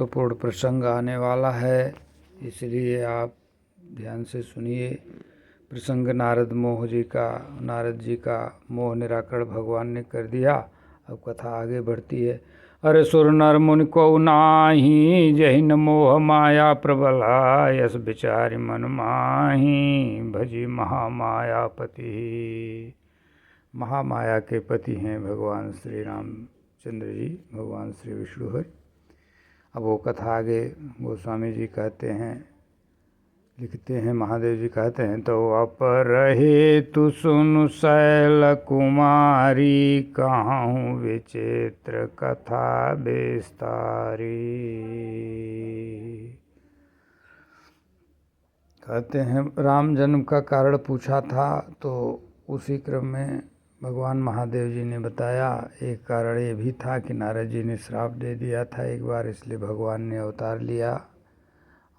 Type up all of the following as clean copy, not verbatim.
महत्वपूर्ण प्रसंग आने वाला है, इसलिए आप ध्यान से सुनिए। प्रसंग नारद जी का मोह निराकरण भगवान ने कर दिया। अब कथा आगे बढ़ती है। अरे सुर नर मुनि को नाही, जहिन मोह माया प्रबला, यस विचारि मन माही, भजी महामायापति। महामाया के पति हैं भगवान श्री रामचंद्र जी, भगवान श्री विष्णु है। अब वो कथा आगे गोस्वामी जी कहते हैं, लिखते हैं, महादेव जी कहते हैं, तो अपरहे तु सुनु शैल कुमारी, कहूँ विचित्र कथा विस्तारी। कहते हैं राम जन्म का कारण पूछा था, तो उसी क्रम में भगवान महादेव जी ने बताया। एक कारण ये भी था कि नारद जी ने श्राप दे दिया था एक बार, इसलिए भगवान ने अवतार लिया।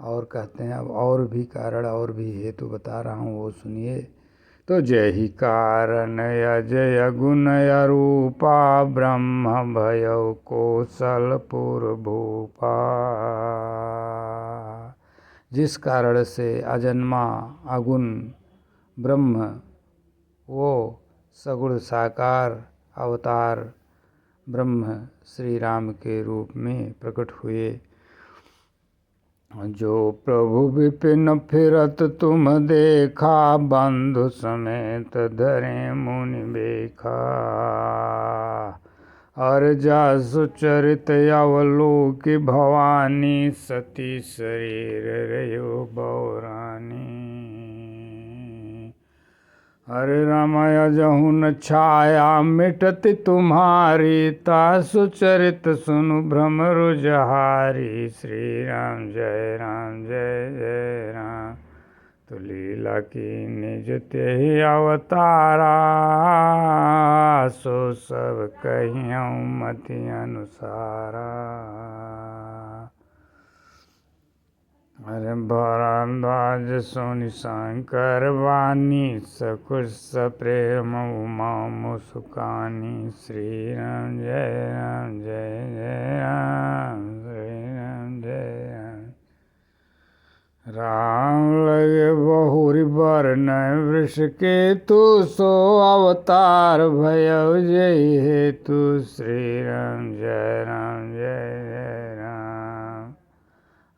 और कहते हैं अब और भी कारण और भी हेतु बता रहा हूँ, वो सुनिए। तो जय ही कारण अजय गुण अरूपा, ब्रह्म भयो कौशलपुर भूपा। जिस कारण से अजन्मा अगुण ब्रह्म वो सगुण साकार अवतार ब्रह्म श्री राम के रूप में प्रकट हुए। जो प्रभु विपिन फिरत तुम देखा, बंधु समेत धरे मुनि बेखा। और जासु चरित अवलोकि भवानी, सती शरीर रयो बौरानी। अरे रामाया जहु न छाया मिटति तुम्हारी, तासु चरित सुनु भ्रमरु जहारी। श्री राम जय जय राम, तो लीला की निज तेहि अवतारा, सो सब कहियऊँ मति अनुसारा। अरे भरद्वाज सोनि शंकर वाणी, सकुश सप्रेम उमा मुस्कानी। श्री राम जय राम, श्री राम जय राम। राम लगे बहुरी बरन वृष के तु, सो अवतार भयो जय हेतु। श्री राम जय राम।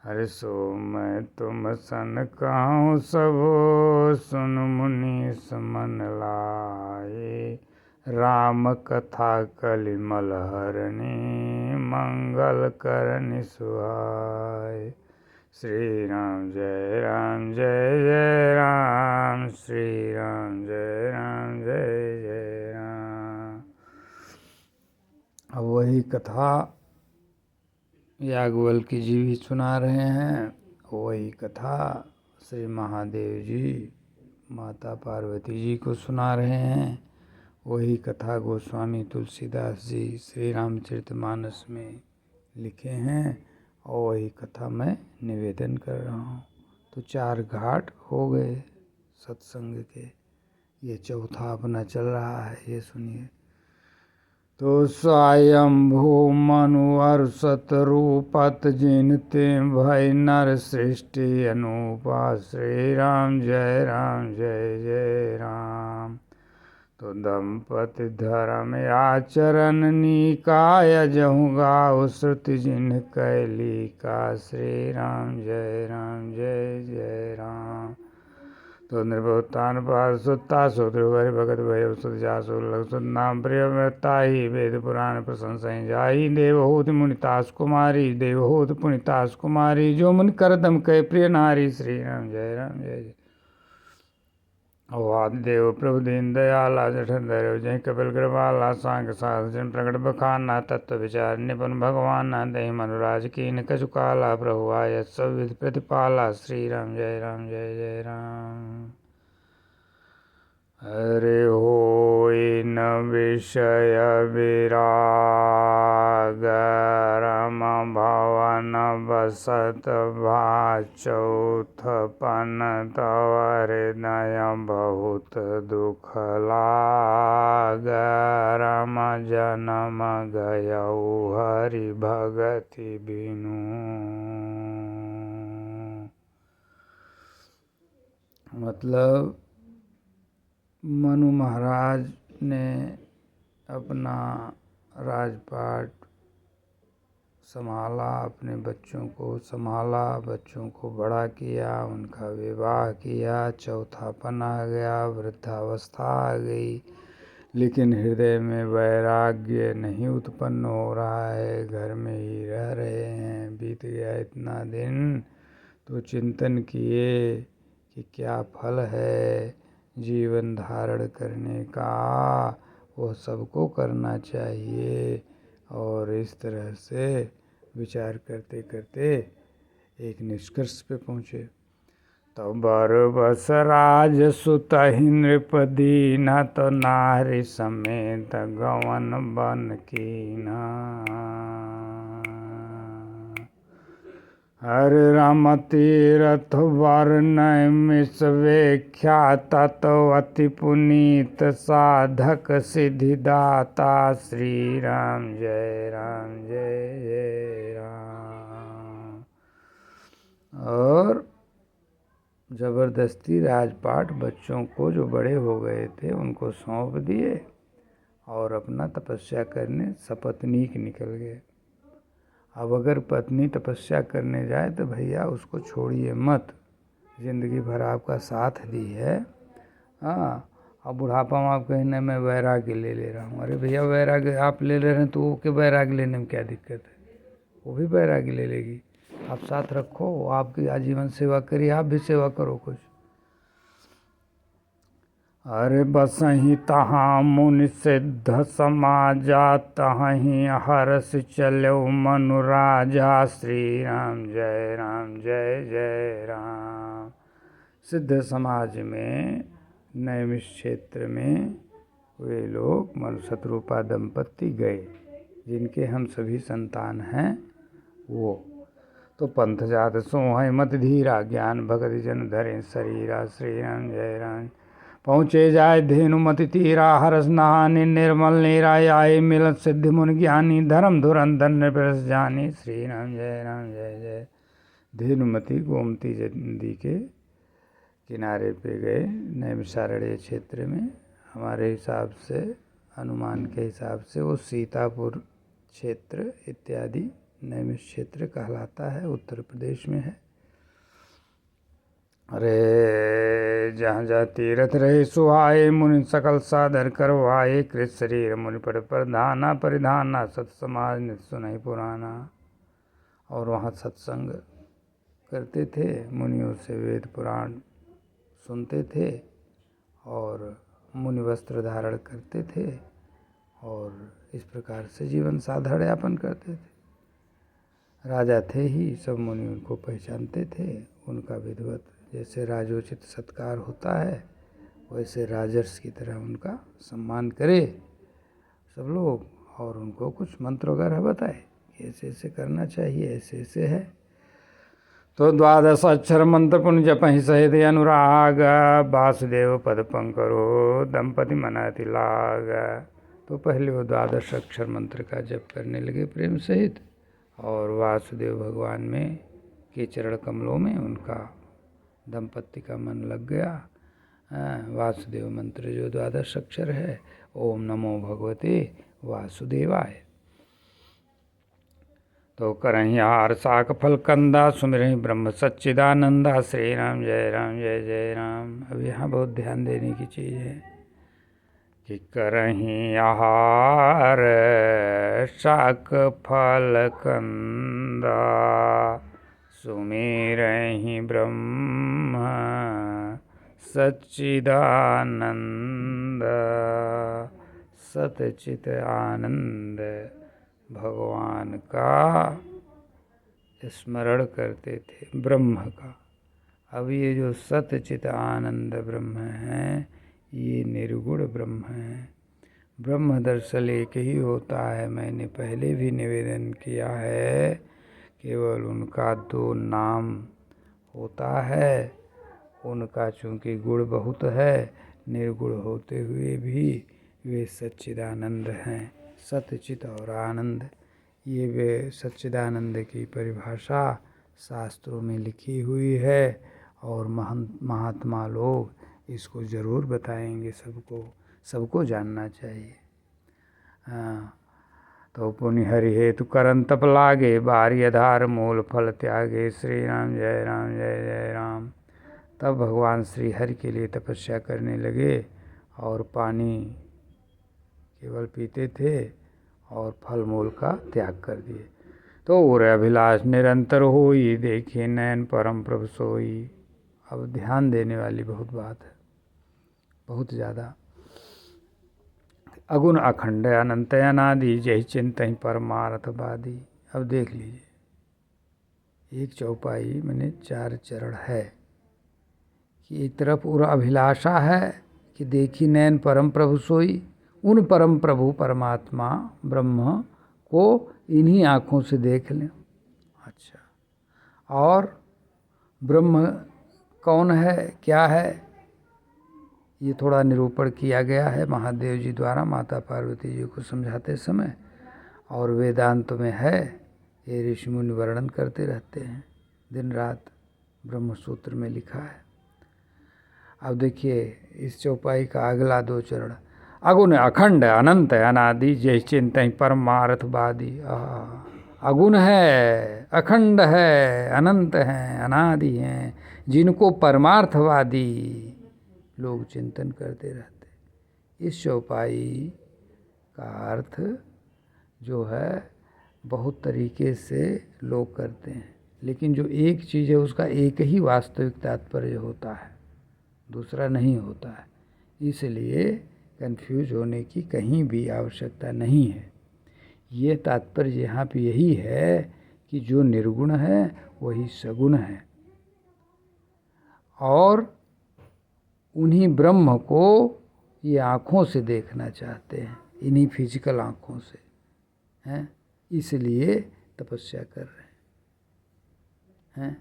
अरे सो मैं तुम सन कहूँ सबो, सुन मुनि समन लाए। राम कथा कलिमल हरणी, मंगल करनि सुहाए। श्री राम जय राम, श्री राम जय राम। अब वही कथा याज्ञवल्क्य जी भी सुना रहे हैं। वही कथा श्री महादेव जी माता पार्वती जी को सुना रहे हैं। वही कथा गोस्वामी तुलसीदास जी श्री रामचरितमानस में लिखे हैं, और वही कथा मैं निवेदन कर रहा हूँ। तो 4 घाट हो गए सत्संग के, ये चौथा अपना चल रहा है, ये सुनिए। तो स्वयंभू मनु अरुषत रूपत, जिनते भय नर सृष्टि अनूपा। श्री राम जय राम। तो दंपति धर्म आचरण निकाय, जहु गाओ श्रुति जिन कैली का। श्री राम जय राम। तो नृपोत्तान पाद सुता सुद्रुवरि भगत भय सुत जासु लग सुत नाम प्रिय मृताही। वेद पुराण प्रशंसाई जाही, देवहूति मुनितास कुमारी। देवहूति पुनितास कुमारी, जो मुनि करदम कह प्रिय नारी। श्री राम जय। देव प्रभु दीन दयाला, जठन धैर्य जय कपिल कृपाला। सांग साध जन प्रकट बखाना, तत्व विचार निपुण भगवाना। दही मनुराज कीन कछु काला, प्रभु आय सब विधि प्रतिपाला। श्री राम जय राम। अरे होय न विषय विराग, रम भव भवन बसत भा चौथ पन तव हृदय बहुत दुख लाग राम जन्म गयऊ हरि भगति बिनु। मतलब मनु महाराज ने अपना राजपाट संभाला, अपने बच्चों को संभाला, बच्चों को बड़ा किया, उनका विवाह किया, चौथापन आ गया, वृद्धावस्था आ गई, लेकिन हृदय में वैराग्य नहीं उत्पन्न हो रहा है, घर में ही रह रहे हैं। बीत गया इतना दिन तो चिंतन किए कि क्या फल है जीवन धारण करने का, वो सबको करना चाहिए। और इस तरह से विचार करते करते एक निष्कर्ष पे पहुँचे। तो बरबस राज सुतहि नृपदीना तो नारी समेत गवन बन कीना। हरे राम तीरथ वर्णय मिस व्याख्या तत्वति पुनीत साधक सिद्धिदाता श्री राम जय जय राम। और जबरदस्ती राजपाट बच्चों को जो बड़े हो गए थे उनको सौंप दिए और अपना तपस्या करने सपत्नीक निकल गए। अब अगर पत्नी तपस्या करने जाए तो भैया उसको छोड़िए मत, ज़िंदगी भर आपका साथ दी है। हाँ, अब बुढ़ापा में आप कहने मैं वैराग्य ले रहा हूँ। अरे भैया वैराग्य आप ले रहे हैं तो वो के वैराग्य लेने में क्या दिक्कत है, वो भी वैराग्य ले लेगी। आप साथ रखो, वो आपकी आजीवन सेवा करिए, आप भी सेवा करो कुछ। अरे बसहि तहाँ मुनि सिद्ध समाजा तहीं हर्ष चलो मनु राजा श्री राम जय राम। सिद्ध समाज में नैमिष क्षेत्र में वे लोग मनु शत्रुपा दंपत्ति गए, जिनके हम सभी संतान हैं वो। तो पंथ जात सोहै मत धीरा ज्ञान भगति जन धरे शरीरा श्री राम जय राम। पहुँचे जाए धेनुमति तीरा हरस नहानि निर्मल नीरा आए मिलत सिद्धि मुनि ज्ञानी धर्म धुरंधर नृपरस जानी श्री राम जय। धेनुमति गोमती नदी के किनारे पे गए नैमिषारण्य क्षेत्र में। हमारे हिसाब से अनुमान के हिसाब से वो सीतापुर क्षेत्र इत्यादि नैमिष क्षेत्र कहलाता है, उत्तर प्रदेश में है। अरे जहाँ जहाँ तीर्थ रहे सुहाए मुनि सकल सादर करवाए कृत शरीर मुनि पर प्रधाना परिधाना सत समाज नित सुनहि पुराना। और वहाँ सत्संग करते थे, मुनियों से वेद पुराण सुनते थे और मुनि वस्त्र धारण करते थे और इस प्रकार से जीवन साधारण यापन करते थे। राजा थे ही, सब मुनि उनको पहचानते थे, उनका विधिवत जैसे राजोचित सत्कार होता है वैसे राजर्ष की तरह उनका सम्मान करे सब लोग, और उनको कुछ मंत्र वगैरह बताए ऐसे ऐसे करना चाहिए, ऐसे ऐसे है। तो 12 अक्षर मंत्र पुण्य जपहि सहित अनुराग वासुदेव पद पंकरो दंपति मनाति लाग। तो पहले वो 12 अक्षर मंत्र का जप करने लगे प्रेम सहित, और वासुदेव भगवान में के चरण कमलों में उनका दंपत्ति का मन लग गया। वासुदेव मंत्र जो 12 अक्षर है, ओम नमो भगवते वासुदेवाय। तो करहीं हार साक फल कंदा सुमिरहीं ब्रह्म सच्चिदानंदा श्री राम जय राम। अब यहाँ बहुत ध्यान देने की चीज़ है कि करहीं आहार साक फल कंदा सुमिरहि ब्रह्म सच्चिदानंद। सतचित आनंद भगवान का स्मरण करते थे, ब्रह्म का। अब ये जो सतचित आनंद ब्रह्म है ये निर्गुण ब्रह्म है। ब्रह्म दर्शन एक ही होता है। मैंने पहले भी निवेदन किया है केवल उनका 2 नाम होता है। उनका चूँकि गुण बहुत है, निर्गुण होते हुए भी वे सच्चिदानंद हैं। सत्य चित और आनंद, ये वे सच्चिदानंद की परिभाषा शास्त्रों में लिखी हुई है और महात्मा लोग इसको ज़रूर बताएंगे। सबको जानना चाहिए। हाँ, तो पुनि हरि हेतु करन तप लागे, बारी आधार मूल फल त्यागे। श्री राम जय राम जय जय राम। तब भगवान श्री हरि के लिए तपस्या करने लगे और पानी केवल पीते थे और फल मूल का त्याग कर दिए। तो और अभिलाष निरंतर होई, देखे नैन परम प्रभु सोई। अब ध्यान देने वाली बहुत बात है, बहुत ज़्यादा। अगुण अखंड अनंत अनादि, जय चिंतहि परमार्थवादी। अब देख लीजिए, एक चौपाई मैंने 4 चरण है कि एक तरफ और अभिलाषा है कि देखी नैन परम प्रभु सोई, उन परम प्रभु परमात्मा ब्रह्म को इन्हीं आँखों से देख लें। अच्छा, और ब्रह्म कौन है, क्या है, ये थोड़ा निरूपण किया गया है महादेव जी द्वारा माता पार्वती जी को समझाते समय, और वेदांत में है, ये ऋषि मुनि वर्णन करते रहते हैं दिन रात, ब्रह्म सूत्र में लिखा है। अब देखिए इस चौपाई का अगला 2 चरण, अगुण अखंड अनंत अनादि, जय चिंतहि परमार्थवादी। अगुण है, अखंड है, अनंत हैं, अनादि हैं, जिनको परमार्थवादी लोग चिंतन करते रहते। इस चौपाई का अर्थ जो है बहुत तरीके से लोग करते हैं, लेकिन जो एक चीज़ है उसका एक ही वास्तविक तात्पर्य होता है, दूसरा नहीं होता है। इसलिए कंफ्यूज होने की कहीं भी आवश्यकता नहीं है। ये तात्पर्य यहाँ पे यही है कि जो निर्गुण है वही सगुण है, और उन्हीं ब्रह्म को ये आँखों से देखना चाहते हैं, इन्हीं फिजिकल आँखों से हैं, इसलिए तपस्या कर रहे हैं।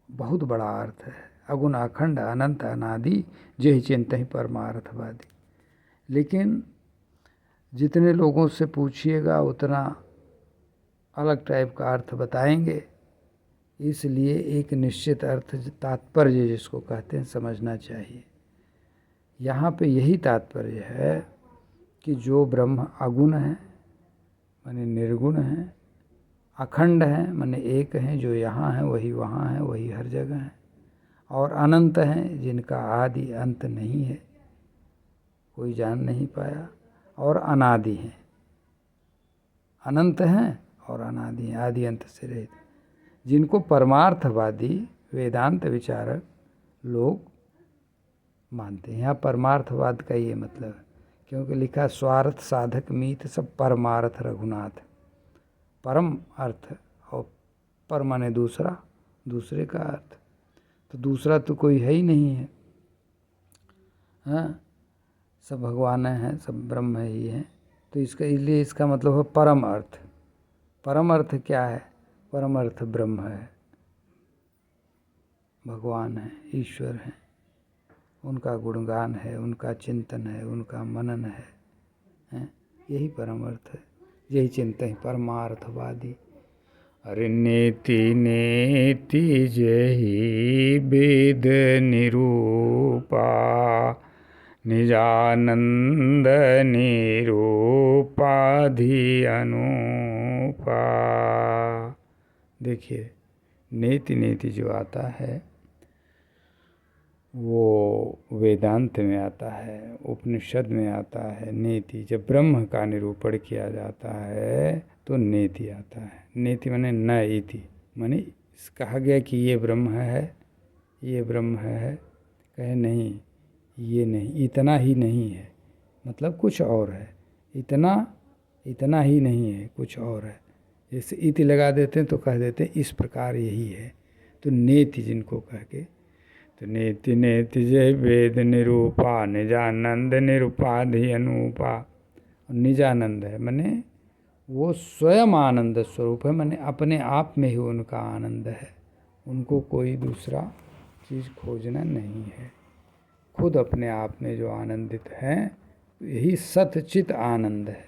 बहुत बड़ा अर्थ है, अगुण अखंड अनंत अनादि, जय चिंतहि परमार्थवादी। लेकिन जितने लोगों से पूछिएगा उतना अलग टाइप का अर्थ बताएंगे, इसलिए एक निश्चित अर्थ तात्पर्य जिसको कहते हैं समझना चाहिए। यहाँ पे यही तात्पर्य है कि जो ब्रह्म अगुण है माने निर्गुण है, अखंड है माने एक हैं, जो यहाँ है वही वहाँ है, वही हर जगह है, और अनंत हैं जिनका आदि अंत नहीं है, कोई जान नहीं पाया, और अनादि हैं, अनंत हैं और अनादि हैं, आदि अंत से रहित, जिनको परमार्थवादी वेदांत विचारक लोग मानते हैं। यहाँ परमार्थवाद का ये मतलब है, क्योंकि लिखा स्वार्थ साधक मीत सब परमार्थ रघुनाथ। परम अर्थ और पर माने दूसरा, दूसरे का अर्थ, तो दूसरा तो कोई है ही नहीं है। हाँ, सब भगवान हैं, सब ब्रह्म ही हैं, तो इसका इसलिए इसका मतलब है परम अर्थ। परम अर्थ क्या है? परम अर्थ ब्रह्म है, भगवान है, ईश्वर हैं, उनका गुणगान है, उनका चिंतन है, उनका मनन है, यही परम अर्थ है। यही चिंतन परमार्थवादी। अरे नेति नेति जहि वेद निरूपा, निजानंद निरूपाधि अनुपा। देखिए नेति नेति जो आता है वो वेदांत में आता है, उपनिषद में आता है। नेति जब ब्रह्म का निरूपण किया जाता है तो नेति आता है। नेति माने न इति, माने कहा गया कि ये ब्रह्म है, ये ब्रह्म है, कहे नहीं ये नहीं, इतना ही नहीं है, मतलब कुछ और है, इतना ही नहीं है, कुछ और है। जैसे इति लगा देते हैं तो कह देते हैं इस प्रकार यही है। तो नेति जिनको कह के, तो नेति नेति जय वेद निरूपा, निजानंद निरूपाधि अनुपा। निजानंद है माने वो स्वयं आनंद स्वरूप है, माने अपने आप में ही उनका आनंद है, उनको कोई दूसरा चीज़ खोजना नहीं है। खुद अपने आप में जो आनंदित हैं, यही सतचित आनंद है,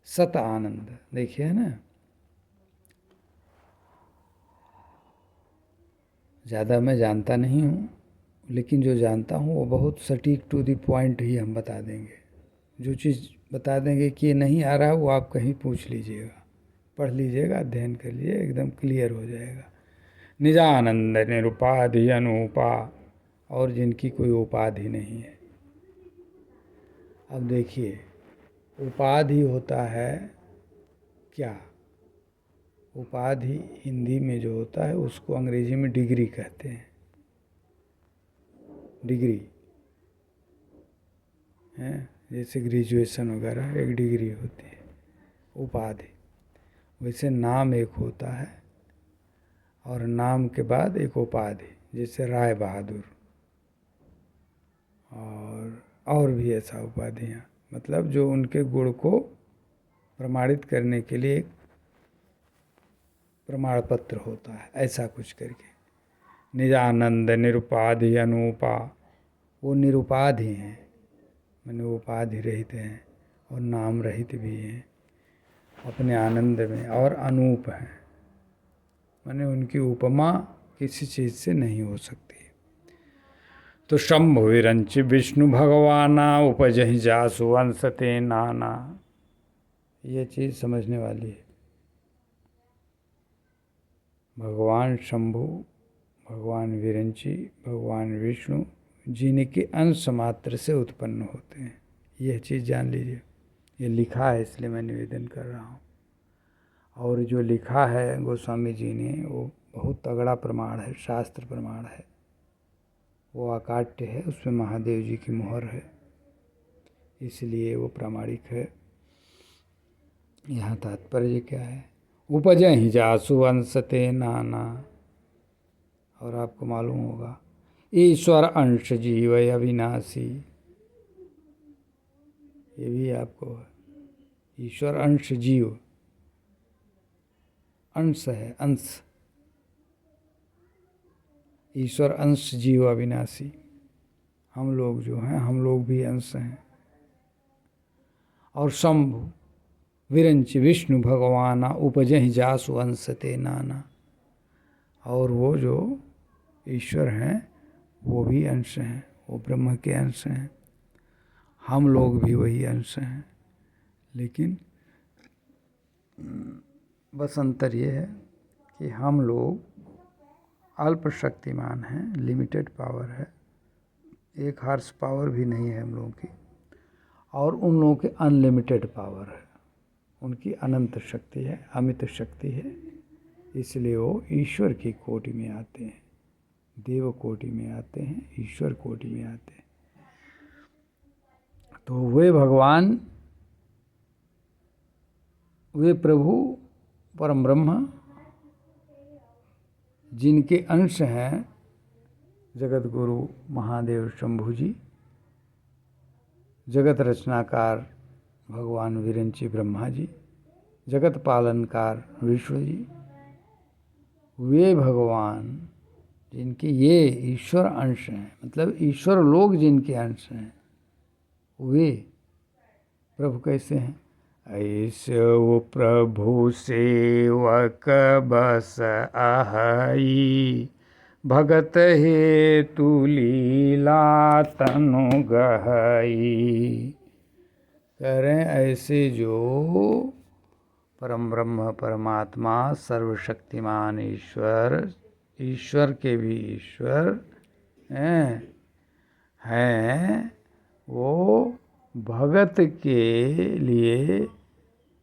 सत आनंद। देखिए ना, ज़्यादा मैं जानता नहीं हूँ, लेकिन जो जानता हूँ वो बहुत सटीक टू द पॉइंट ही हम बता देंगे। जो चीज़ बता देंगे कि ये नहीं आ रहा है, वो आप कहीं पूछ लीजिएगा, पढ़ लीजिएगा, अध्ययन कर लीजिए, एकदम क्लियर हो जाएगा। निजानंद निरुपाधि अनुपा, और जिनकी कोई उपाधि नहीं है। अब देखिए, उपाधि होता है क्या? उपाधि हिंदी में जो होता है उसको अंग्रेजी में डिग्री कहते हैं। डिग्री है, जैसे ग्रेजुएशन वगैरह एक डिग्री होती है। उपाधि, वैसे नाम एक होता है, और नाम के बाद एक उपाधि, जैसे राय बहादुर, और भी ऐसा उपाधियाँ, मतलब जो उनके गुण को प्रमाणित करने के लिए एक प्रमाण पत्र होता है, ऐसा कुछ करके। निजानंद निरुपाधि अनुपा, वो निरुपाधि हैं, मैंने उपाधि रहित हैं और नाम रहित भी हैं अपने आनंद में, और अनूप हैं, मैंने उनकी उपमा किसी चीज़ से नहीं हो सकती। तो शंभु विरंच विष्णु भगवाना उपजहि जासु वंशते नाना, ये चीज़ समझने वाली है। भगवान शंभु, भगवान विरंची, भगवान विष्णु जिनके अंश मात्र से उत्पन्न होते हैं, यह चीज़ जान लीजिए। ये लिखा है इसलिए मैं निवेदन कर रहा हूँ, और जो लिखा है गोस्वामी जी ने वो बहुत तगड़ा प्रमाण है, शास्त्र प्रमाण है, वो अकाट्य है, उसमें महादेव जी की मोहर है, इसलिए वो प्रामाणिक है। यहाँ तात्पर्य क्या है? उपजहि जासु वंशते नाना, और आपको मालूम होगा ईश्वर अंश जीव अविनाशी, ये भी आपको है। ईश्वर अंश जीव, अंश है, अंश, ईश्वर अंश जीव अविनाशी, हम लोग जो हैं, हम लोग भी अंश हैं। और शंभु विरंच विष्णु भगवाना उपजहि जासु अंशते नाना, और वो जो ईश्वर हैं वो भी अंश हैं, वो ब्रह्म के अंश हैं, हम लोग भी वही अंश हैं। लेकिन बस अंतर ये है कि हम लोग अल्प शक्तिमान हैं, लिमिटेड पावर है, 1 हॉर्स पावर भी नहीं है हम लोगों की, और उन लोगों के अनलिमिटेड पावर है, उनकी अनंत शक्ति है, अमित शक्ति है, इसलिए वो ईश्वर की कोटि में आते हैं, देव कोटि में आते हैं, ईश्वर कोटि में आते हैं। तो वे भगवान, वे प्रभु परम ब्रह्म, जिनके अंश हैं जगत गुरु महादेव शंभु जी, जगत रचनाकार भगवान विरंची ब्रह्मा जी, जगत पालनकार विष्णु जी, वे भगवान जिनके ये ईश्वर अंश हैं, मतलब ईश्वर लोग जिनके अंश हैं, वे प्रभु कैसे हैं? ऐसे वो प्रभु सेवक बस आहई, भगत हेतु लीला तनु गहई। कह रहे हैं ऐसे जो परम ब्रह्म परमात्मा सर्वशक्तिमान ईश्वर, ईश्वर के भी ईश्वर हैं, वो भगत के लिए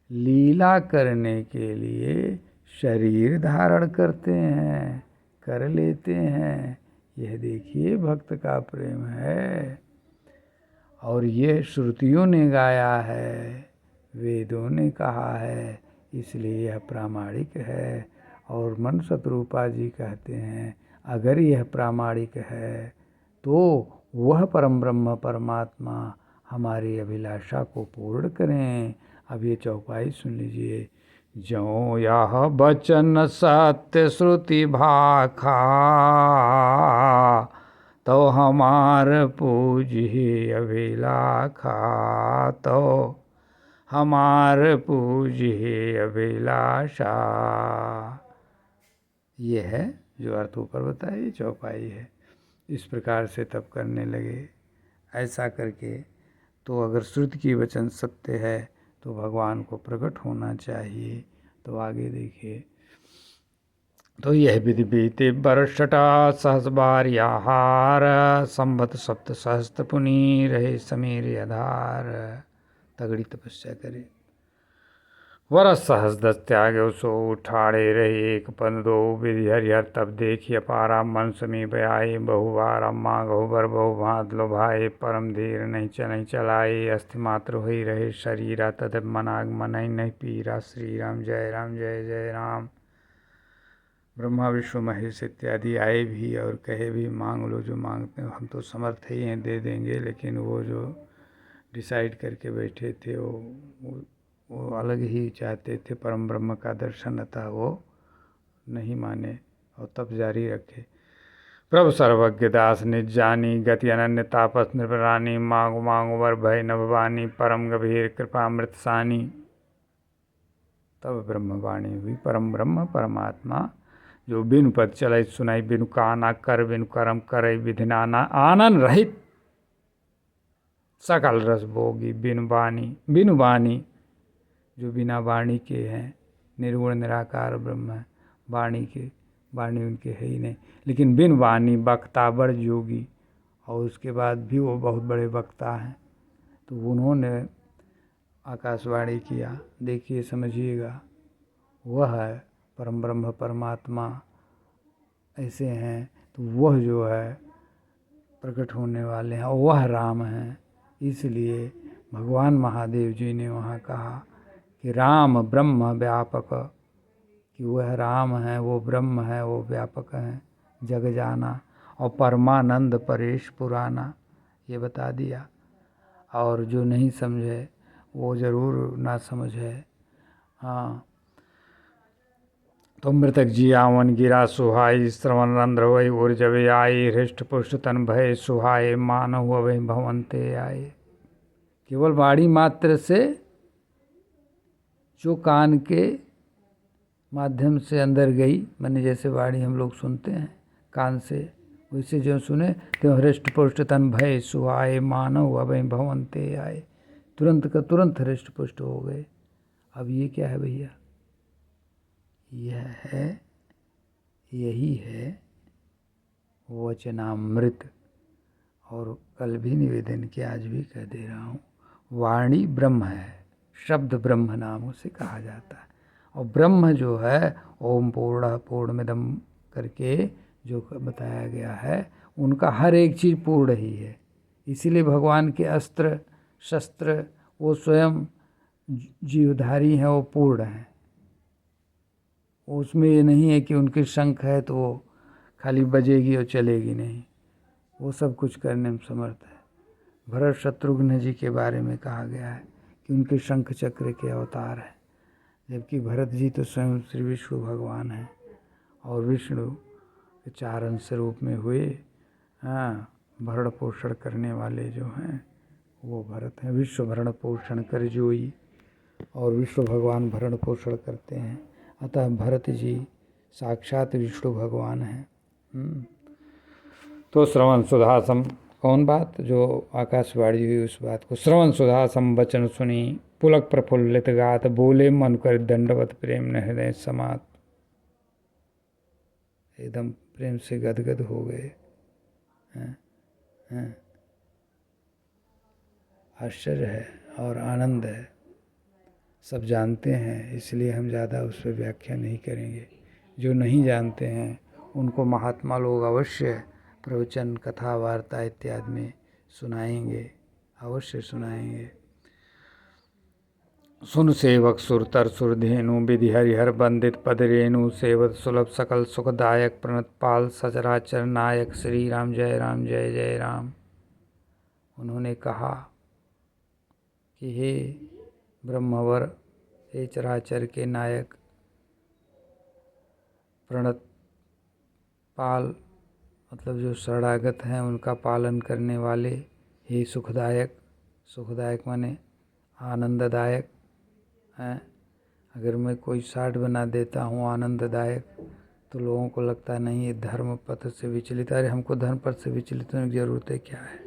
लीला करने के लिए शरीर धारण करते हैं, कर लेते हैं। यह देखिए भक्त का प्रेम है, और ये श्रुतियों ने गाया है, वेदों ने कहा है, इसलिए यह प्रामाणिक है। और मन शत्रुपा जी कहते हैं अगर यह प्रामाणिक है तो वह परम ब्रह्म परमात्मा हमारी अभिलाषा को पूर्ण करें। अब ये चौपाई सुन लीजिए। जो यह बचन सत्य श्रुति भाखा, तो हमार पूजिए अभिलाखा, तो हमार पूजिए अभिलाषा। ये है जो अर्थ ऊपर बताया, ये चौपाई है। इस प्रकार से तब करने लगे। ऐसा करके तो अगर श्रुति की वचन सत्य है तो भगवान को प्रकट होना चाहिए। तो आगे देखिए। तो यह विधि बीते वर्षटा सहस बार आहार, संवत सप्त सहस्त्र पुनि रहे समीर आधार। तगड़ी तपस्या करे। वरस सहस दस त्यागे सो उठाड़े रहे एक पन दो, विधि हरिहर तब देखिए पारा मन समीप आए। बहुबार अम्मा गहुबर बहु भांत लो भाई, परम धीर नहीं चलाए। अस्थि मात्र हो ही रहे शरीरा, तद मनाग मन नहीं पीरा। श्री राम जय जय राम। ब्रह्मा विष्णु महेश इत्यादि आए भी और कहे भी मांग लो जो मांगते हो, हम तो समर्थ ही हैं दे देंगे। लेकिन वो जो डिसाइड करके बैठे थे वो अलग ही चाहते थे, परम ब्रह्म का दर्शन, अतः वो नहीं माने और तब जारी रखे। प्रभु सर्वज्ञ दास निज जानी, गति अनन्य तापस निर्भरानी। मांगो मांगो वर भय न भवानी, परम गंभीर कृपामृत सानी। तब ब्रह्मवाणी हुई। परम ब्रह्म परमात्मा जो बिनु पद चलाई सुनाई, बिनु काना कर बिनु कर्म करे, विधि नाना आनंद रहित सकल रस भोगी। बिनु वाणी जो बिना वाणी के हैं, निर्गुण निराकार ब्रह्म है। वाणी उनके है ही नहीं, लेकिन बिन वाणी वक्ता बड़ योगी। और उसके बाद भी वो बहुत बड़े वक्ता हैं। तो उन्होंने आकाशवाणी किया। देखिए समझिएगा, वह है परम ब्रह्म परमात्मा ऐसे हैं। तो वह जो है प्रकट होने वाले हैं, वह राम हैं। इसलिए भगवान महादेव जी ने वहाँ कहा कि राम ब्रह्म व्यापक, कि वह राम है, वो ब्रह्म है, वो व्यापक हैं, जग जाना। और परमानंद परेश पुराना, ये बता दिया। और जो नहीं समझे वो ज़रूर ना समझे। हाँ, तो मृतक जी आवन गिरा सुहाई, श्रवण रंध्र वही उर जबे आई। हृष्ट पुष्ट तन भय सुहाए, मानव वही भवंते आए। केवल वाणी मात्र से, जो कान के माध्यम से अंदर गई, मैंने जैसे वाणी हम लोग सुनते हैं कान से, वैसे जो सुने तो हृष्ट पुष्ट तन भय सुहाए, मानव अभय भवंते आए। तुरंत का तुरंत हृष्ट पुष्ट हो गए। अब ये क्या है भैया? यही है वचनामृत। और कल भी निवेदन किया, आज भी कह दे रहा हूँ, वाणी ब्रह्म है, शब्द ब्रह्म नाम से कहा जाता है। और ब्रह्म जो है ओम पूर्ण पूर्णमिदम करके जो बताया गया है, उनका हर एक चीज़ पूर्ण ही है। इसीलिए भगवान के अस्त्र शस्त्र वो स्वयं जीवधारी हैं, वो पूर्ण हैं। उसमें ये नहीं है कि उनकी शंख है तो वो खाली बजेगी और चलेगी, नहीं, वो सब कुछ करने में समर्थ है। भरत शत्रुघ्न जी के बारे में कहा गया है कि उनके शंख चक्र के अवतार हैं, जबकि भरत जी तो स्वयं श्री विष्णु भगवान हैं। और विष्णु के 4 अंश रूप में हुए, हाँ, भरण पोषण करने वाले जो हैं वो भरत हैं। विश्व भरण पोषण कर जोई, और विष्णु भगवान भरण पोषण करते हैं। अतः भरत जी साक्षात विष्णु भगवान हैं। तो श्रवण सुधासम, कौन बात? जो आकाशवाणी हुई उस बात को। श्रवण सुधासम वचन सुनी, पुलक प्रफुल्लित गात, बोले मन कर दंडवत प्रेम न हृदय समात। एकदम प्रेम से गदगद हो गए। आश्चर्य है और आनंद है। सब जानते हैं, इसलिए हम ज़्यादा उस पर व्याख्या नहीं करेंगे। जो नहीं जानते हैं उनको महात्मा लोग अवश्य प्रवचन कथा वार्ता इत्यादि में सुनाएंगे, अवश्य सुनाएंगे। सुन सेवक सुरतर सुरधेनु, विधि हरिहर वंदित पद रेणु। सेवत सुलभ सकल सुखदायक, प्रणत पाल सचराचर नायक। श्री राम जय जय राम। उन्होंने कहा कि हे ब्रह्मवर, हे चराचर के नायक, प्रणत पाल मतलब जो शरणागत हैं उनका पालन करने वाले, हे सुखदायक, सुखदायक माने आनंददायक हैं। अगर मैं कोई शार्ट बना देता हूँ आनंददायक तो लोगों को लगता नहीं ये धर्म पथ से विचलित। अरे हमको धर्म पथ से विचलित होने की ज़रूरत है क्या है?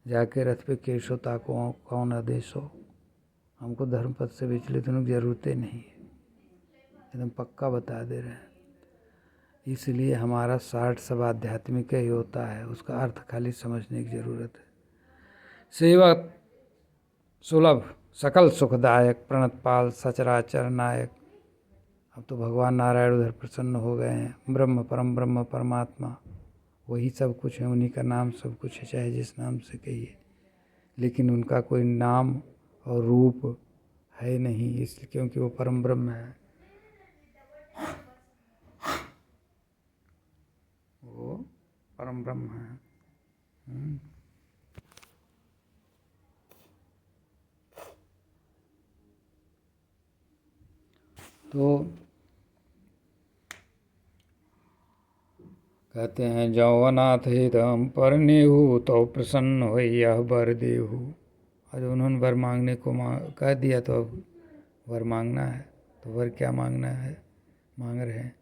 जाके रथ पे केशोता को कौन आदेश हो, हमको धर्म पथ से विचलित होने की ज़रूरत ही नहीं है, एकदम पक्का बता दे रहे हैं। इसलिए हमारा शार्ट सब आध्यात्मिक ही होता है, उसका अर्थ खाली समझने की ज़रूरत है। सेवा सुलभ सकल सुखदायक प्रणतपाल सचराचर नायक। अब तो भगवान नारायण उधर प्रसन्न हो गए हैं। ब्रह्म परमात्मा वही सब कुछ है, उन्हीं का नाम सब कुछ है, चाहे जिस नाम से कहिए, लेकिन उनका कोई नाम और रूप है नहीं, इसलिए क्योंकि वो परम ब्रह्म है, वो परम ब्रह्म है। तो कहते हैं जौवनाथ हितम पर नेहू तो प्रसन्न हो यह वर देहू। और उन्होंने वर मांगने को कह दिया तो अब वर मांगना है। तो वर क्या मांगना है, मांग रहे हैं।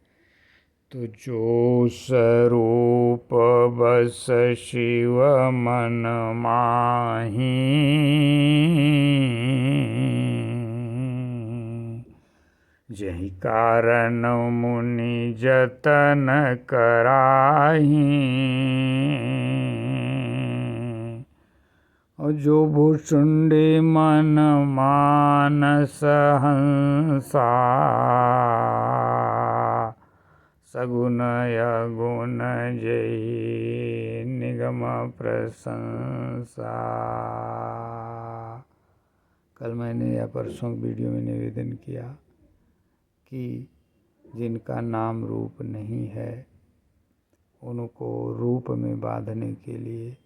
तो जो स्वरूप बस शिव मन माही, जहि कारण मुनि जतन कराही। और जो भुसुंडी मन मानस हंसा, सगुन अगुण जय निगम प्रशंसा। कल मैंने या परसों वीडियो में निवेदन किया कि जिनका नाम रूप नहीं है उनको रूप में बांधने के लिए,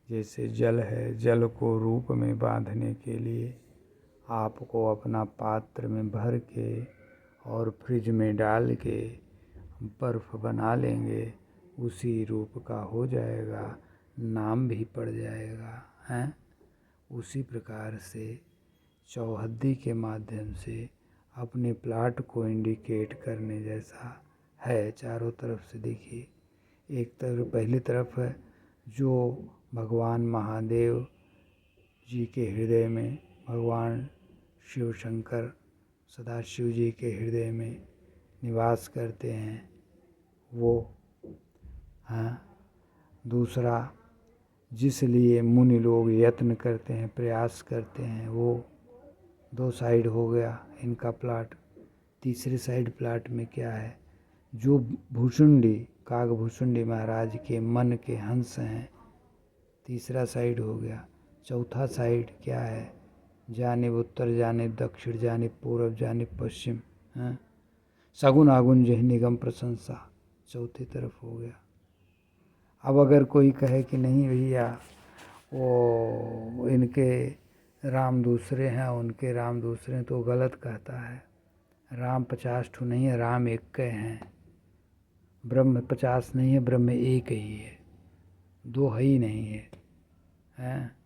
जैसे जल है, जल को रूप में बांधने के लिए आपको अपना पात्र में भर के और फ्रिज में डाल के बर्फ़ बना लेंगे, उसी रूप का हो जाएगा, नाम भी पड़ जाएगा हैं। उसी प्रकार से चौहद्दी के माध्यम से अपने प्लाट को इंडिकेट करने जैसा है। चारों तरफ से देखिए, एक तरफ पहली तरफ है जो भगवान महादेव जी के हृदय में, भगवान शिव शंकर सदाशिव जी के हृदय में निवास करते हैं वो, हाँ। दूसरा जिस लिए मुनि लोग यत्न करते हैं, प्रयास करते हैं, वो दो साइड हो गया इनका प्लाट। तीसरे साइड प्लाट में क्या है, जो भुसुंडी कागभुसुंडी महाराज के मन के हंस हैं, तीसरा साइड हो गया। चौथा साइड क्या है, जानिब उत्तर जानिब दक्षिण जानिब पूर्व जानिब पश्चिम, हाँ। सगुन आगुन जह निगम प्रशंसा, चौथी तरफ हो गया। अब अगर कोई कहे कि नहीं भैया वो इनके राम दूसरे हैं उनके राम दूसरे हैं, तो गलत कहता है। राम 50 ठू नहीं है, राम एक के हैं। ब्रह्म 50 नहीं है, ब्रह्म एक ही है, दो है ही नहीं है, हैं।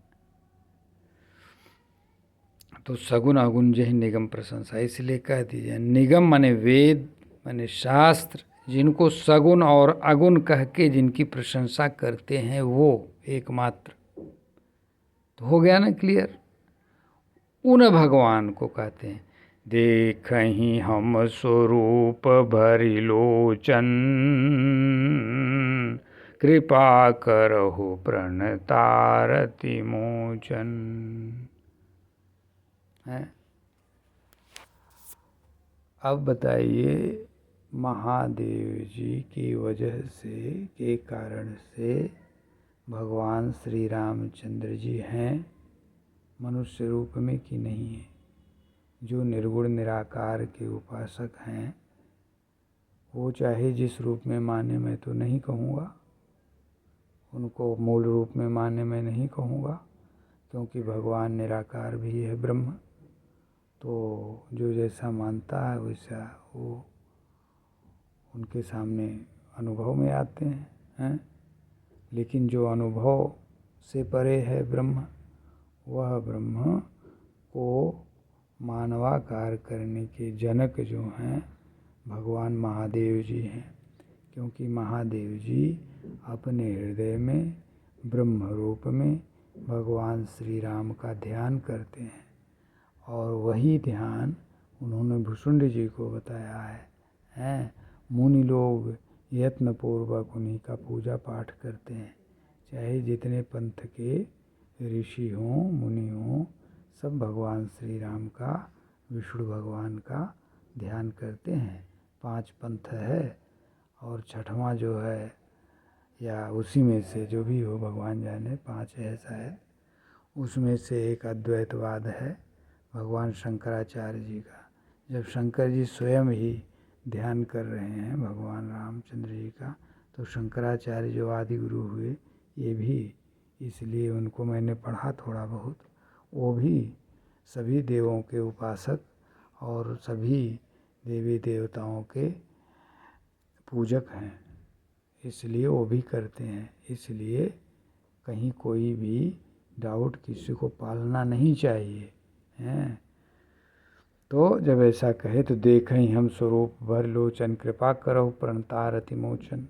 तो सगुन अगुण जय निगम प्रशंसा, इसलिए कह दीजिए निगम माने वेद माने शास्त्र, जिनको सगुन और अगुण कह के जिनकी प्रशंसा करते हैं वो एकमात्र। तो हो गया ना क्लियर। उन भगवान को कहते हैं देखहि हम स्वरूप भरि लोचन, कृपा करहु प्रणतारति मोचन। है अब बताइए, महादेव जी की वजह से के कारण से भगवान श्री रामचंद्र जी हैं मनुष्य रूप में कि नहीं है। जो निर्गुण निराकार के उपासक हैं वो चाहे जिस रूप में माने, मैं तो नहीं कहूँगा उनको मूल रूप में माने, मैं नहीं कहूँगा, क्योंकि भगवान निराकार भी है ब्रह्म, तो जो जैसा मानता है वैसा वो उनके सामने अनुभव में आते हैं। लेकिन जो अनुभव से परे है ब्रह्म, वह ब्रह्म को मानवाकार करने के जनक जो हैं भगवान महादेव जी हैं। क्योंकि महादेव जी अपने हृदय में ब्रह्म रूप में भगवान श्री राम का ध्यान करते हैं, और वही ध्यान उन्होंने भुसुंड जी को बताया है। मुनि लोग यत्नपूर्वक उन्हीं का पूजा पाठ करते हैं, चाहे जितने पंथ के ऋषि हों मुनि हों, सब भगवान श्री राम का, विष्णु भगवान का ध्यान करते हैं। 5 पंथ है, और छठवां जो है या उसी में से जो भी हो भगवान जाने, 5 है शायद, उसमें से एक अद्वैतवाद है भगवान शंकराचार्य जी का। जब शंकर जी स्वयं ही ध्यान कर रहे हैं भगवान रामचंद्र जी का, तो शंकराचार्य जो आदि गुरु हुए, ये भी इसलिए उनको मैंने पढ़ा थोड़ा बहुत, वो भी सभी देवों के उपासक और सभी देवी देवताओं के पूजक हैं, इसलिए वो भी करते हैं। इसलिए कहीं कोई भी डाउट किसी को पालना नहीं चाहिए हैं। तो जब ऐसा कहे तो देखें हम स्वरूप भर लोचन, कृपा करो प्रणतार अतिमोचन।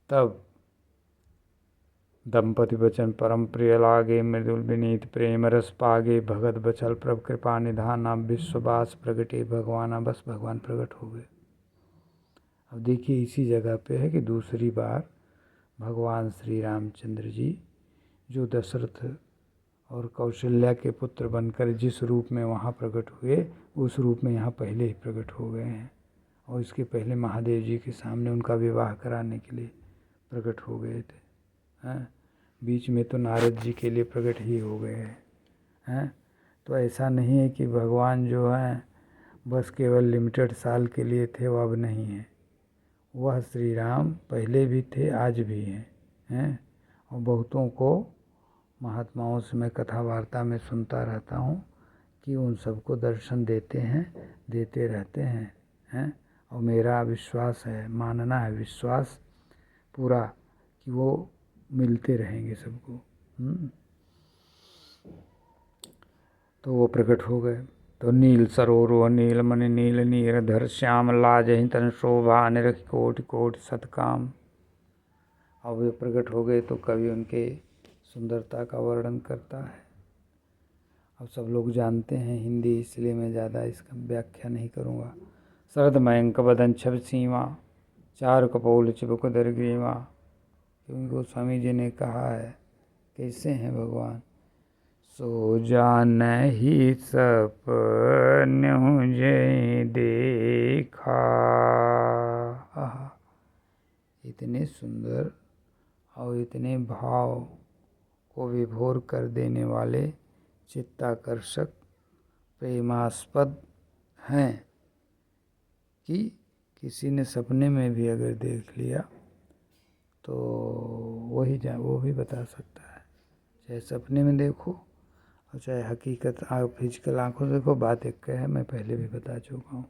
तब दंपति वचन परम प्रिय लागे, मृदुल विनीत प्रेम रस पागे, भगत बचल प्रभ कृपा निधाना, विश्ववास प्रगटे भगवाना, बस भगवान प्रकट हो गए। अब देखिए इसी जगह पे है कि दूसरी बार भगवान श्री रामचंद्र जी जो दशरथ और कौशल्या के पुत्र बनकर जिस रूप में वहाँ प्रकट हुए, उस रूप में यहाँ पहले ही प्रकट हो गए हैं, और इसके पहले महादेव जी के सामने उनका विवाह कराने के लिए प्रकट हो गए थे। हैं, बीच में तो नारद जी के लिए प्रकट ही हो गए हैं। तो ऐसा नहीं है कि भगवान जो हैं बस केवल लिमिटेड साल के लिए थे, वो अब नहीं है। वह श्री राम पहले भी थे, आज भी हैं। और बहुतों को महात्माओं से मैं कथा वार्ता में सुनता रहता हूँ कि उन सबको दर्शन देते हैं, देते रहते हैं। और मेरा विश्वास है, मानना है, विश्वास पूरा कि वो मिलते रहेंगे सबको। तो वो प्रकट हो गए। तो नील सरोरो नील मणि नील नीरधर श्याम लाजहि तन शोभा, निरख कोटि कोटि सतकाम। अब वे प्रकट हो गए तो कवि उनके सुंदरता का वर्णन करता है। अब सब लोग जानते हैं हिंदी, इसलिए मैं ज़्यादा इसका व्याख्या नहीं करूँगा। शरद मयंक बदन छब सीमा, चार कपोल चिबुक दर ग्रीवा। क्योंकि गोस्वामी जी ने कहा है कैसे हैं भगवान, सो जान ही सपन जय देखा। इतने सुंदर और इतने भाव को विभोर कर देने वाले चित्ताकर्षक प्रेमास्पद हैं कि किसी ने सपने में भी अगर देख लिया तो वो भी बता सकता है। चाहे सपने में देखो और चाहे हकीकत फिजिकल आंखों से देखो, बात एक है, मैं पहले भी बता चुका हूँ।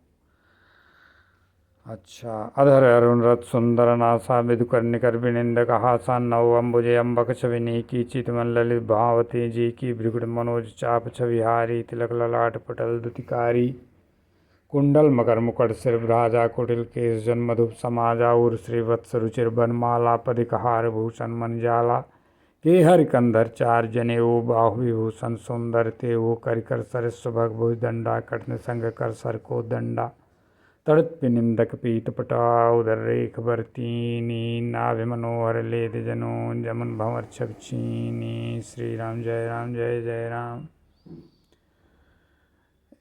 अच्छा, अधर अरुण रथ सुंदर नासा, विदु कर्णिकर विनिंदक हासा, नव अम्बुजे अम्बक छवि की चितमन ललित भावती जी की, भृगुड़ मनोज चाप छविहारी, तिलक ललाट पटल दुतिकारी, कुंडल मकर मुकुट सिर भ्राजा, कुटिल केश जन मधुप समाजा, उर श्री वत्स रुचिर बनमाला, पदिकहार भूषण मंजाला, के हर कंधर चार जने ओ, बाहु विभूषण सुंदर ते ओ, कर सरस्व भग भुज दंडा, कटन संग कर सर को दंडा, तड़त पिनिंदक पीत पटा, उदर रेख बरतीनी, नाभि मनोहर लेद जनो, जमन भंवर छब चीनी। श्री राम जय राम जय जय राम।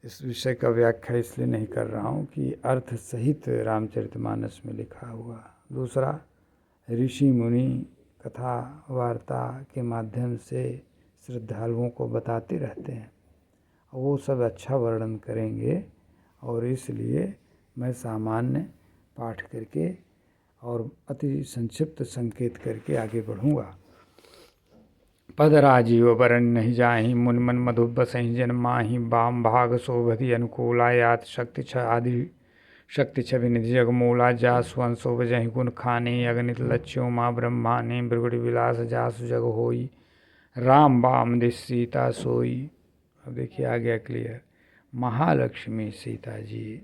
इस विषय का व्याख्या इसलिए नहीं कर रहा हूँ कि अर्थ सहित रामचरितमानस में लिखा हुआ। दूसरा, ऋषि मुनि कथा वार्ता के माध्यम से श्रद्धालुओं को बताते रहते हैं, वो सब अच्छा वर्णन करेंगे, और इसलिए मैं सामान्य पाठ करके और अति संक्षिप्त संकेत करके आगे बढ़ूँगा। पद राजीव वरण नहीं जाहि मुन मन मधु बसहि जन माहि बाम भाग शोभति अनुकूलायात शक्ति छ आदि शक्ति छवि निधि जगमूला जासु अंशो बजहि गुण खाने अगणित लक्ष्यों माँ ब्रह्माने भृगुड़ विलास जासु जग होई राम बाम दिश सीता सोई। अब देखिए आ गया क्लियर। महालक्ष्मी सीता जी,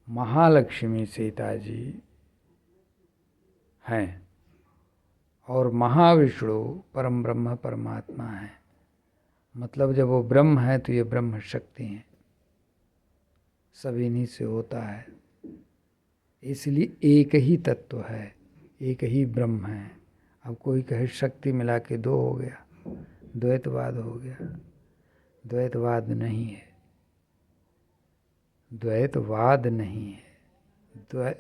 महालक्ष्मी सीता जी हैं और महाविष्णु परम ब्रह्म परमात्मा है। मतलब जब वो ब्रह्म है तो ये ब्रह्म शक्ति हैं, सब इन्हीं से होता है। इसलिए एक ही तत्व है, एक ही ब्रह्म है। अब कोई कहे शक्ति मिला के दो हो गया, द्वैतवाद हो गया। द्वैतवाद नहीं है, द्वैतवाद नहीं है।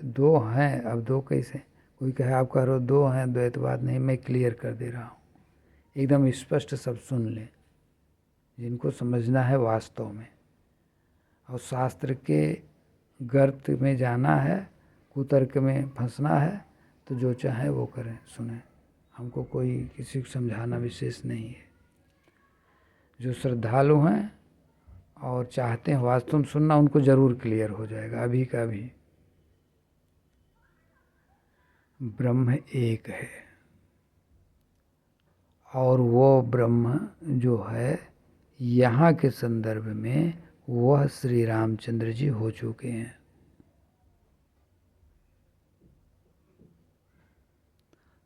दो हैं। अब दो कैसे? कोई कहे आप कह रहे हो दो हैं, द्वैतवाद नहीं। मैं क्लियर कर दे रहा हूँ, एकदम स्पष्ट सब सुन लें जिनको समझना है वास्तव में। और शास्त्र के गर्त में जाना है, कुतर्क में फंसना है तो जो चाहे वो करें, सुने। हमको कोई किसी को समझाना विशेष नहीं है। जो श्रद्धालु हैं और चाहते हैं वास्तव में सुनना, उनको ज़रूर क्लियर हो जाएगा अभी का भी। ब्रह्म एक है और वो ब्रह्म जो है यहाँ के संदर्भ में वह श्री रामचंद्र जी हो चुके हैं।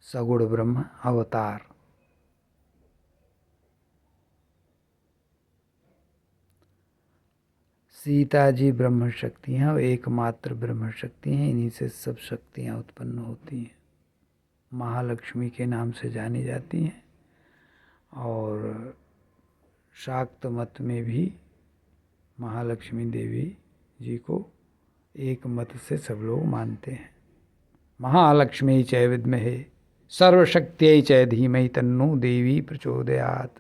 सगुण ब्रह्म अवतार। सीता जी ब्रह्म शक्ति हैं और एकमात्र ब्रह्म शक्ति हैं। इन्हीं से सब शक्तियाँ उत्पन्न होती हैं, महालक्ष्मी के नाम से जानी जाती हैं। और शाक्त मत में भी महालक्ष्मी देवी जी को एक मत से सब लोग मानते हैं। महालक्ष्मी च विद्महे सर्वशक्त्यै च धीमहि तन्नो देवी प्रचोदयात्।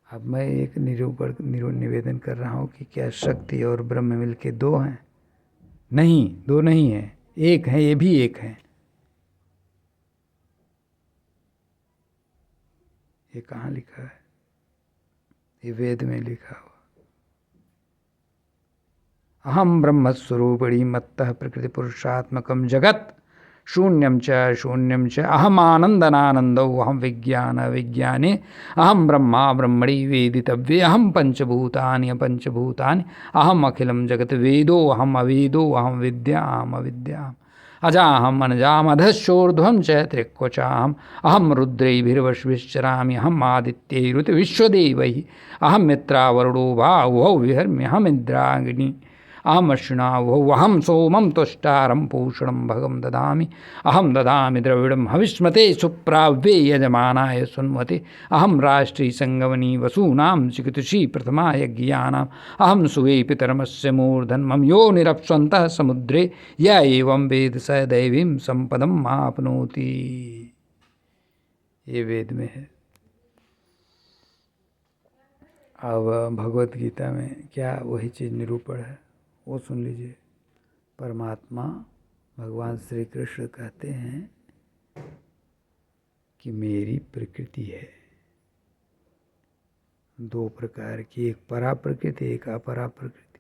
अब मैं एक निवेदन कर रहा हूँ कि क्या शक्ति और ब्रह्म मिलके दो हैं? नहीं, दो नहीं है, एक है। ये भी एक है। ये कहाँ लिखा है? ये वेद में लिखा हुआ। अहम ब्रह्मस्वरूपिणी मत्तः प्रकृति पुरुषात्मकम जगत शून्यम च अहम आनंदनानंदो अहम विज्ञान विज्ञाने अहम ब्रह्मा ब्रह्मणि वेदितव्ये अहम पंचभूतानि पंचभूतानि अहम अखिलम जगत वेदो अहम अवेदो अहम विद्याम अविद्याम अजाहम अनजाम अधश्चोर्ध्वं च त्रिक्वचाहम अहम रुद्रैर्भिर्वशविश्चरामि अहम आदित्यैरुत विश्वदेवैः अहम मित्रावरुणो भावौ विहर्म्यहम इंद्राग्नि अहम अश्विनावहौ अहम सोमं तुष्टारं पूषणं भगं ददामि अहम ददामि द्रविडं हविष्मते सुप्राव्ये यजमानाय सुन्वते अहम राष्ट्री संगमनी वसूनां चिकितुषी प्रथमा यज्ञानाम् अहम सुवे पितरमस्य मूर्धन्मं यो निरप्स्वन्तः समुद्रे य एवं वेद स दैवीं संपदम् आपनोति। ये वेद में है। अब भगवत गीता में क्या वही चीज़ निरूपण है, वो सुन लीजिए। परमात्मा भगवान श्री कृष्ण कहते हैं कि मेरी प्रकृति है दो प्रकार की, एक परा प्रकृति, एक अपरा प्रकृति।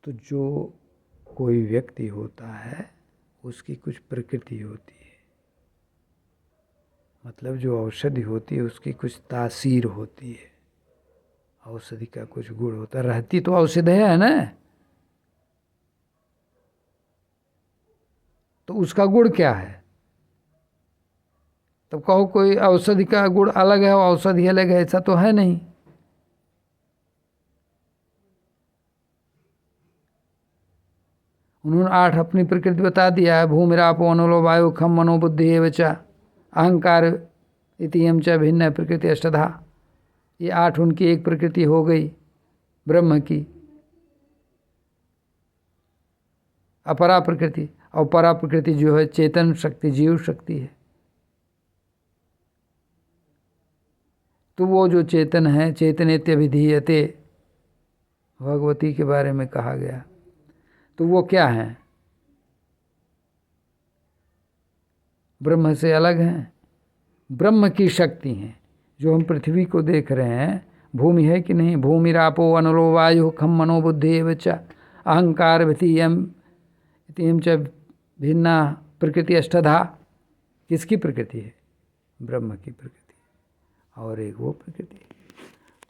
तो जो कोई व्यक्ति होता है उसकी कुछ प्रकृति होती है, मतलब जो औषधि होती है उसकी कुछ तासीर होती है, औषधि का कुछ गुण होता है। रहती तो औषधि है ना, तो उसका गुण क्या है? तब कहो कोई औषधि का गुण अलग है और औषधि अलग है, ऐसा तो है नहीं। उन्होंने 8 अपनी प्रकृति बता दिया है। भूमिरापो नलो वायु खम मनो बुद्धि एवं च अहंकार इतियम च भिन्न प्रकृति अष्टधा। ये 8 उनकी एक प्रकृति हो गई ब्रह्म की। अपरा प्रकृति और परा प्रकृति जो है चेतन शक्ति, जीव शक्ति है। तो वो जो चेतन है, चेतनेत्य विधीयते, भगवती के बारे में कहा गया। तो वो क्या है? ब्रह्म से अलग हैं। ब्रह्म की शक्ति हैं। जो हम पृथ्वी को देख रहे हैं, भूमि है कि नहीं? भूमिरापो अनलो वायु खम मनो बुद्धि एव च अहंकार वितीयम च भिन्ना प्रकृति अष्टधा। किसकी प्रकृति है? ब्रह्म की प्रकृति। और एक वो प्रकृति,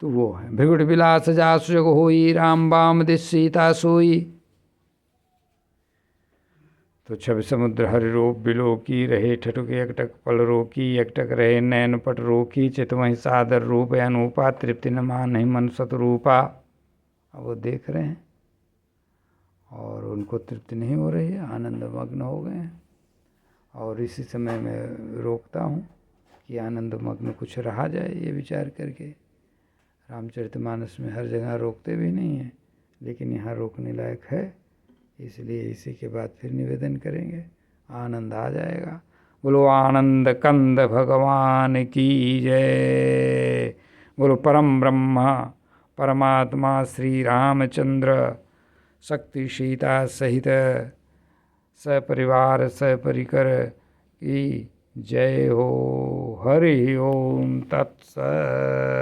तो वो है भृगुट विलास जासु जग होई राम बाम दिस सीता सोई। तो छब समुद्र हरि रूप बिलोकी रहे ठठुक एकटक पल रोकी एकटक रहे नैन पट रोकी चित वहीं सादर रूप अनूपा तृप्ति न मान नहीं मन सतरूपा। अब वो देख रहे हैं और उनको तृप्ति नहीं हो रही है, आनंद मग्न हो गए हैं। और इसी समय मैं रोकता हूँ कि आनंद मग्न कुछ रहा जाए, ये विचार करके। रामचरितमानस में हर जगह रोकते भी नहीं हैं, लेकिन यहाँ रोकने लायक है, इसलिए इसी के बाद फिर निवेदन करेंगे, आनंद आ जाएगा। बोलो आनंद कंद भगवान की जय। बोलो परम ब्रह्म परमात्मा श्री रामचंद्र शक्ति सीता सहित सपरिवार सपरिकर की जय हो। हरि ओम तत्सत्।